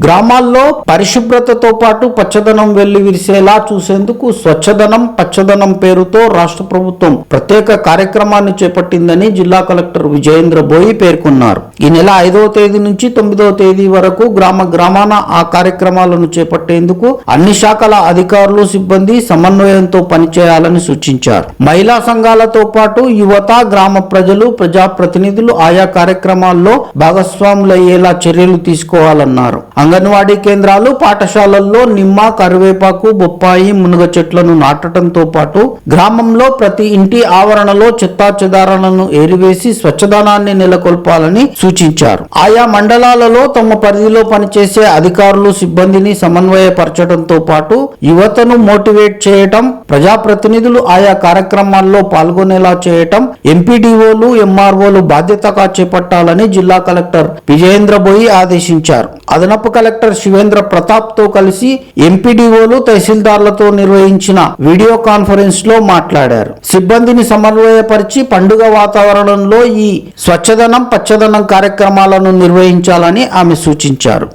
గ్రామాల్లో పరిశుభ్రతతో పాటు పచ్చదనం వెళ్లి విరిసేలా చూసేందుకు స్వచ్ఛదనం పచ్చదనం పేరుతో రాష్ట్ర ప్రభుత్వం ప్రత్యేక కార్యక్రమాన్ని చేపట్టిందని జిల్లా కలెక్టర్ విజయేంద్ర బోయి పేర్కొన్నారు. ఈ నెల 5వ తేదీ నుంచి 9వ తేదీ వరకు గ్రామాన ఆ కార్యక్రమాలను చేపట్టేందుకు అన్ని శాఖల అధికారులు సిబ్బంది సమన్వయంతో పనిచేయాలని సూచించారు. మహిళా సంఘాలతో పాటు యువత గ్రామ ప్రజలు ప్రజాప్రతినిధులు ఆయా కార్యక్రమాల్లో భాగస్వాములయ్యేలా చర్యలు తీసుకోవాలన్నారు. అంగన్వాడీ కేంద్రాలు పాఠశాలల్లో నిమ్మ కరివేపాకు బొప్పాయి మునగ చెట్లను నాటడంతో పాటు గ్రామంలో ప్రతి ఇంటి ఆవరణలో చెత్తా చెదారాలను ఏరివేసి స్వచ్ఛదనాన్ని నెలకొల్పాలని సూచించారు. ఆయా మండలాలలో తమ పరిధిలో పనిచేసే అధికారులు సిబ్బందిని సమన్వయపరచడంతో పాటు యువతను మోటివేట్ చేయటం, ప్రజాప్రతినిధులు ఆయా కార్యక్రమాల్లో పాల్గొనేలా చేయటం ఎంపీడీఓలు ఎంఆర్ఓలు బాధ్యతగా చేపట్టాలని జిల్లా కలెక్టర్ విజయేంద్ర బోయి ఆదేశించారు. అదనపు కలెక్టర్ శివేంద్ర ప్రతాప్ తో కలిసి ఎంపీడీఓలు తహసీల్దార్లతో నిర్వహించిన వీడియో కాన్ఫరెన్స్ లో మాట్లాడారు. సిబ్బందిని సమన్వయపరిచి పండుగ వాతావరణంలో ఈ స్వచ్ఛదనం పచ్చదనం కార్యక్రమాలను నిర్వహించాలని ఆమె సూచించారు.